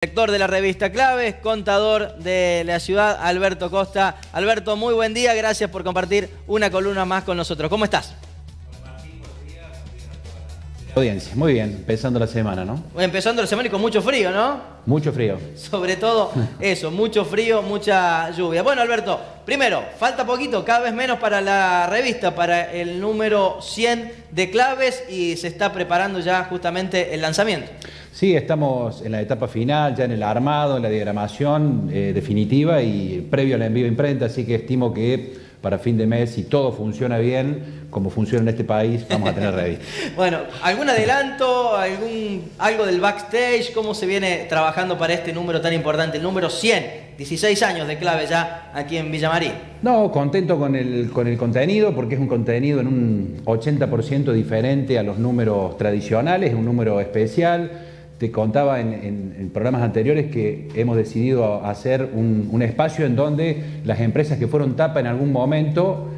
Director de la revista Claves, contador de la ciudad, Alberto Costa. Alberto, muy buen día, gracias por compartir una columna más con nosotros. ¿Cómo estás? Audiencia, muy bien, empezando la semana, ¿no? Empezando la semana y con mucho frío, ¿no? Mucho frío. Sobre todo eso, mucho frío, mucha lluvia. Bueno, Alberto, primero, falta poquito, cada vez menos para la revista, para el número 100 de Claves y se está preparando ya justamente el lanzamiento. Sí, estamos en la etapa final, ya en el armado, en la diagramación definitiva y previo al envío a imprenta, así que estimo que para fin de mes, si todo funciona bien, como funciona en este país, vamos a tener revista. Bueno, ¿algún adelanto, algo del backstage? ¿Cómo se viene trabajando para este número tan importante, el número 100? 16 años de Clave ya aquí en Villa María. No, contento con el contenido, porque es un contenido en un 80% diferente a los números tradicionales, es un número especial. Te contaba en programas anteriores que hemos decidido hacer un espacio en donde las empresas que fueron tapa en algún momento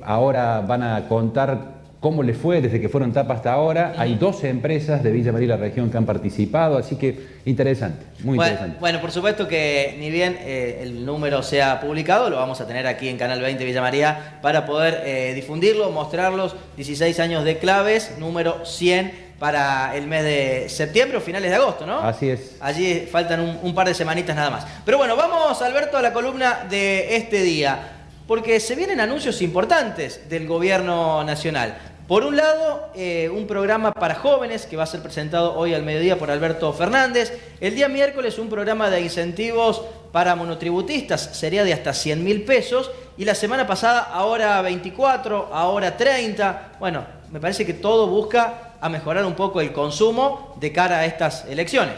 ahora van a contar cómo les fue desde que fueron tapa hasta ahora. Hay 12 empresas de Villa María y la región que han participado, así que interesante, muy interesante. Bueno, por supuesto que ni bien el número sea publicado, lo vamos a tener aquí en Canal 20 Villa María para poder difundirlo, mostrarlos. 16 años de Claves, número 100 para el mes de septiembre o finales de agosto, ¿no? Así es. Allí faltan un par de semanitas nada más. Pero bueno, vamos, Alberto, a la columna de este día, porque se vienen anuncios importantes del gobierno nacional. Por un lado, un programa para jóvenes que va a ser presentado hoy al mediodía por Alberto Fernández. El día miércoles un programa de incentivos para monotributistas, sería de hasta 100.000 pesos. Y la semana pasada, ahora 24, ahora 30. Bueno, me parece que todo busca a mejorar un poco el consumo de cara a estas elecciones.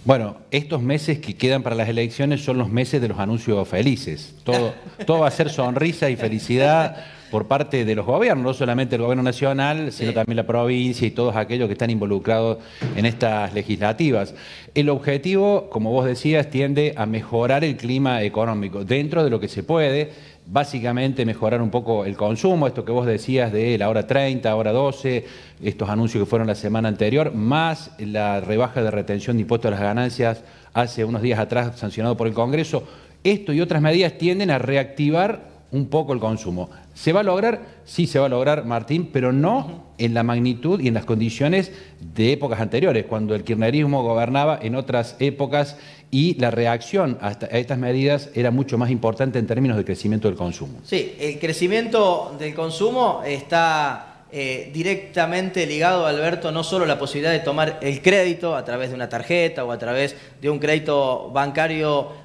Bueno, estos meses que quedan para las elecciones son los meses de los anuncios felices. Todo va a ser sonrisa y felicidad por parte de los gobiernos, no solamente el gobierno nacional, sino también la provincia y todos aquellos que están involucrados en estas legislativas. El objetivo, como vos decías, tiende a mejorar el clima económico dentro de lo que se puede. Básicamente mejorar un poco el consumo, esto que vos decías de la hora 30, hora 12, estos anuncios que fueron la semana anterior, más la rebaja de retención de impuestos a las ganancias hace unos días atrás sancionado por el Congreso. Esto y otras medidas tienden a reactivar un poco el consumo. ¿Se va a lograr? Sí se va a lograr, Martín, pero no en la magnitud y en las condiciones de épocas anteriores, cuando el kirchnerismo gobernaba en otras épocas y la reacción a estas medidas era mucho más importante en términos de crecimiento del consumo. Sí, el crecimiento del consumo está directamente ligado, Alberto, no solo a la posibilidad de tomar el crédito a través de una tarjeta o a través de un crédito bancario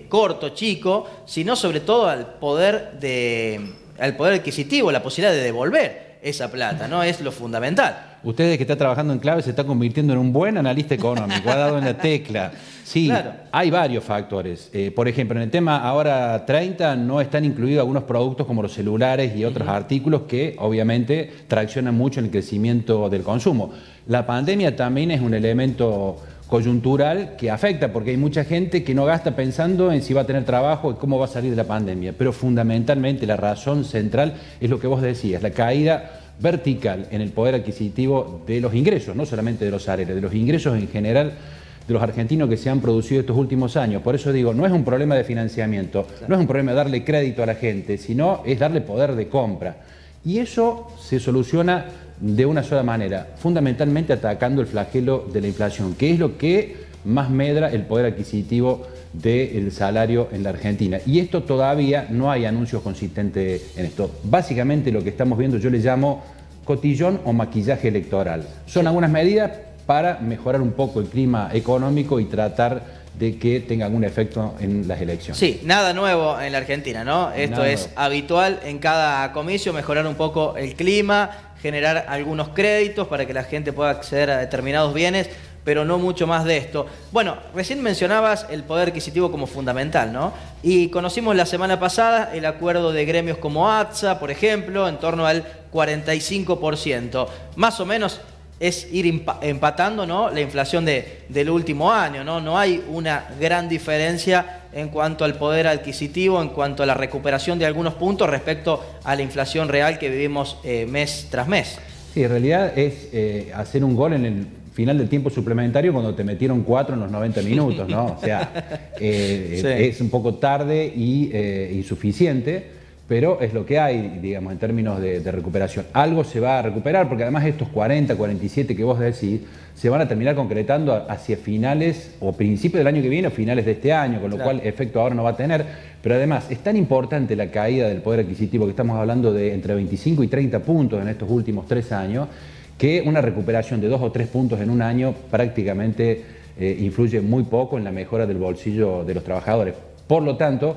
corto, chico, sino sobre todo al poder adquisitivo, la posibilidad de devolver esa plata, ¿no? Es lo fundamental. Usted que está trabajando en Clave se está convirtiendo en un buen analista económico, ha dado en la tecla. Sí, claro. Hay varios factores. Por ejemplo, en el tema ahora 30 no están incluidos algunos productos como los celulares y otros artículos que obviamente traccionan mucho en el crecimiento del consumo. La pandemia también es un elemento coyuntural que afecta, porque hay mucha gente que no gasta pensando en si va a tener trabajo y cómo va a salir de la pandemia. Pero fundamentalmente la razón central es lo que vos decías, la caída vertical en el poder adquisitivo de los ingresos, no solamente de los salarios, de los ingresos en general de los argentinos que se han producido estos últimos años. Por eso digo, no es un problema de financiamiento, no es un problema de darle crédito a la gente, sino es darle poder de compra. Y eso se soluciona de una sola manera, fundamentalmente atacando el flagelo de la inflación, que es lo que más medra el poder adquisitivo del salario en la Argentina. Y esto todavía no hay anuncios consistentes en esto. Básicamente lo que estamos viendo yo le llamo cotillón o maquillaje electoral. Son algunas medidas para mejorar un poco el clima económico y tratar de que tenga algún efecto en las elecciones. Sí, nada nuevo en la Argentina, ¿no? Esto es habitual en cada comicio, mejorar un poco el clima, generar algunos créditos para que la gente pueda acceder a determinados bienes, pero no mucho más de esto. Bueno, recién mencionabas el poder adquisitivo como fundamental, ¿no? Y conocimos la semana pasada el acuerdo de gremios como ATSA, por ejemplo, en torno al 45%. Más o menos es ir empatando, ¿no?, la inflación del último año, ¿no? No hay una gran diferencia en cuanto al poder adquisitivo, en cuanto a la recuperación de algunos puntos respecto a la inflación real que vivimos mes tras mes. Sí, en realidad es hacer un gol en el final del tiempo suplementario cuando te metieron 4 en los 90 minutos, ¿no? O sea, sí, es un poco tarde y insuficiente, pero es lo que hay, digamos, en términos de recuperación. Algo se va a recuperar, porque además estos 40, 47 que vos decís, se van a terminar concretando hacia finales o principios del año que viene o finales de este año, con lo cual efecto ahora no va a tener. Pero además es tan importante la caída del poder adquisitivo, que estamos hablando de entre 25 y 30 puntos en estos últimos 3 años, que una recuperación de 2 o 3 puntos en un año prácticamente influye muy poco en la mejora del bolsillo de los trabajadores. Por lo tanto,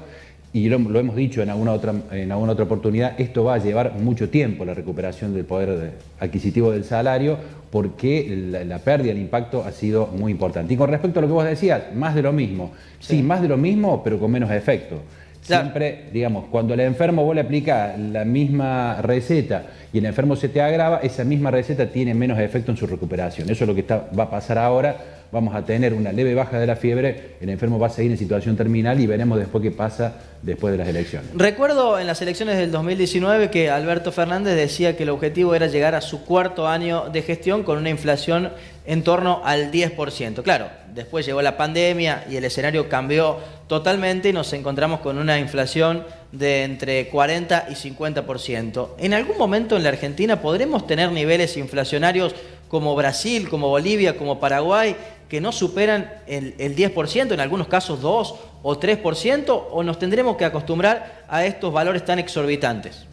y lo hemos dicho en alguna otra oportunidad, esto va a llevar mucho tiempo, la recuperación del poder adquisitivo del salario, porque la pérdida, el impacto ha sido muy importante. Y con respecto a lo que vos decías, más de lo mismo. Sí, más de lo mismo, pero con menos efecto. Siempre, digamos, cuando al enfermo vos le aplicás la misma receta y el enfermo se te agrava, esa misma receta tiene menos efecto en su recuperación. Eso es lo que va a pasar ahora. Vamos a tener una leve baja de la fiebre, el enfermo va a seguir en situación terminal y veremos después qué pasa después de las elecciones. Recuerdo en las elecciones del 2019 que Alberto Fernández decía que el objetivo era llegar a su 4º año de gestión con una inflación en torno al 10%. Claro, después llegó la pandemia y el escenario cambió totalmente y nos encontramos con una inflación de entre 40 y 50%. ¿En algún momento en la Argentina podremos tener niveles inflacionarios como Brasil, como Bolivia, como Paraguay, que no superan el 10%, en algunos casos 2 o 3%, o nos tendremos que acostumbrar a estos valores tan exorbitantes?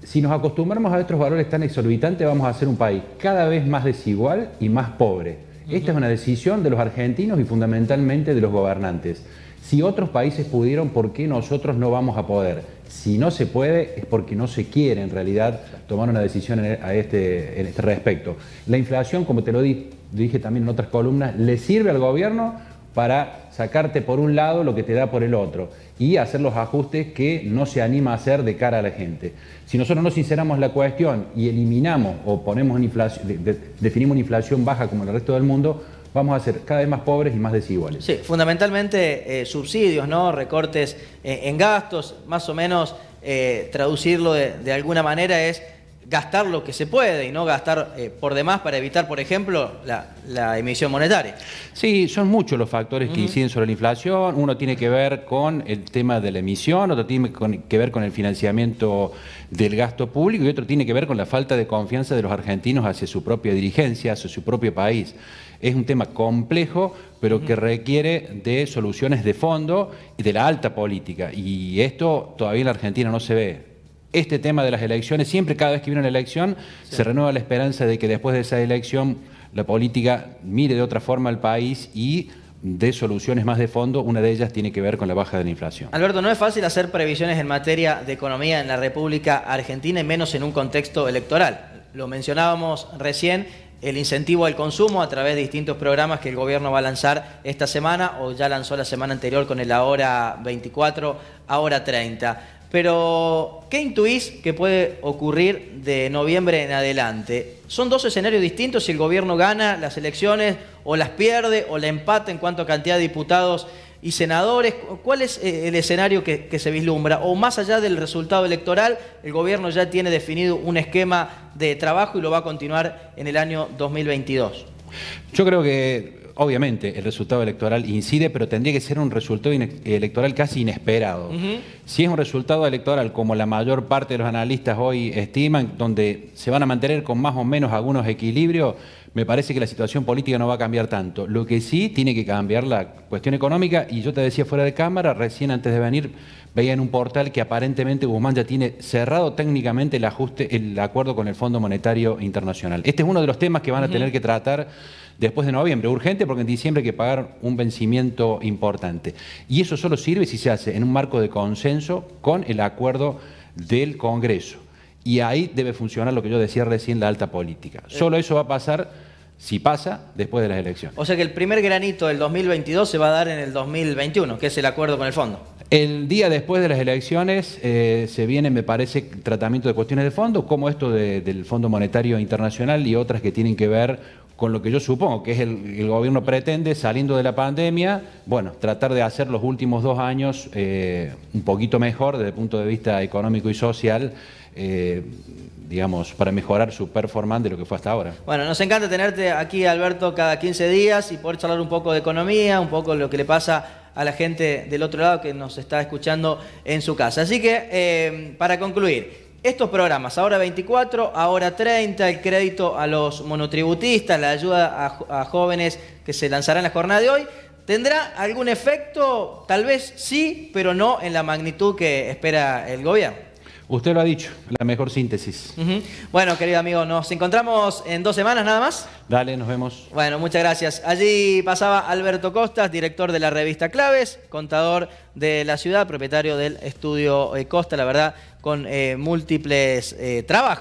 Si nos acostumbramos a estos valores tan exorbitantes, vamos a ser un país cada vez más desigual y más pobre. Esta es una decisión de los argentinos y fundamentalmente de los gobernantes. Si otros países pudieron, ¿por qué nosotros no vamos a poder? Si no se puede, es porque no se quiere en realidad tomar una decisión en este respecto. La inflación, como te lo dije también en otras columnas, le sirve al gobierno para sacarte por un lado lo que te da por el otro y hacer los ajustes que no se anima a hacer de cara a la gente. Si nosotros no sinceramos la cuestión y eliminamos o ponemos definimos una inflación baja como en el resto del mundo, vamos a ser cada vez más pobres y más desiguales. Sí, fundamentalmente subsidios, ¿no? Recortes en gastos, más o menos traducirlo de alguna manera es gastar lo que se puede y no gastar por demás para evitar, por ejemplo, la emisión monetaria. Sí, son muchos los factores que inciden sobre la inflación. Uno tiene que ver con el tema de la emisión, otro tiene que ver con el financiamiento del gasto público y otro tiene que ver con la falta de confianza de los argentinos hacia su propia dirigencia, hacia su propio país. Es un tema complejo, pero que requiere de soluciones de fondo y de la alta política. Y esto todavía en la Argentina no se ve. Este tema de las elecciones, siempre cada vez que viene una elección, se renueva la esperanza de que después de esa elección la política mire de otra forma al país y dé soluciones más de fondo. Una de ellas tiene que ver con la baja de la inflación. Alberto, no es fácil hacer previsiones en materia de economía en la República Argentina y menos en un contexto electoral. Lo mencionábamos recién, el incentivo al consumo a través de distintos programas que el gobierno va a lanzar esta semana o ya lanzó la semana anterior con el Ahora 24, Ahora 30. Pero, ¿qué intuís que puede ocurrir de noviembre en adelante? ¿Son dos escenarios distintos si el gobierno gana las elecciones o las pierde o la empata en cuanto a cantidad de diputados y senadores? ¿Cuál es el escenario que se vislumbra? ¿O más allá del resultado electoral, el gobierno ya tiene definido un esquema de trabajo y lo va a continuar en el año 2022? Yo creo que obviamente el resultado electoral incide, pero tendría que ser un resultado electoral casi inesperado. Si es un resultado electoral como la mayor parte de los analistas hoy estiman, donde se van a mantener con más o menos algunos equilibrios, me parece que la situación política no va a cambiar tanto. Lo que sí tiene que cambiar la cuestión económica, y yo te decía fuera de cámara, recién antes de venir, veía en un portal que aparentemente Guzmán ya tiene cerrado técnicamente el acuerdo con el Fondo Monetario Internacional. Este es uno de los temas que van a tener que tratar después de noviembre. Urgente porque en diciembre hay que pagar un vencimiento importante. Y eso solo sirve si se hace en un marco de consenso con el acuerdo del Congreso. Y ahí debe funcionar lo que yo decía recién, la alta política. Solo eso va a pasar, si pasa, después de las elecciones. O sea que el primer granito del 2022 se va a dar en el 2021, que es el acuerdo con el fondo. El día después de las elecciones se viene, me parece, tratamiento de cuestiones de fondo, como esto del Fondo Monetario Internacional y otras que tienen que ver con lo que yo supongo que es el gobierno pretende, saliendo de la pandemia, bueno, tratar de hacer los últimos 2 años un poquito mejor desde el punto de vista económico y social, digamos, para mejorar su performance de lo que fue hasta ahora. Bueno, nos encanta tenerte aquí, Alberto, cada 15 días y poder charlar un poco de economía, un poco lo que le pasa a la gente del otro lado que nos está escuchando en su casa. Así que, para concluir, estos programas, ahora 24, ahora 30, el crédito a los monotributistas, la ayuda a jóvenes que se lanzarán en la jornada de hoy, ¿tendrá algún efecto? Tal vez sí, pero no en la magnitud que espera el gobierno. Usted lo ha dicho, la mejor síntesis. Bueno, querido amigo, nos encontramos en 2 semanas nada más. Dale, nos vemos. Bueno, muchas gracias. Allí pasaba Alberto Costas, director de la revista Claves, contador de la ciudad, propietario del estudio Costa, la verdad, con múltiples trabajos.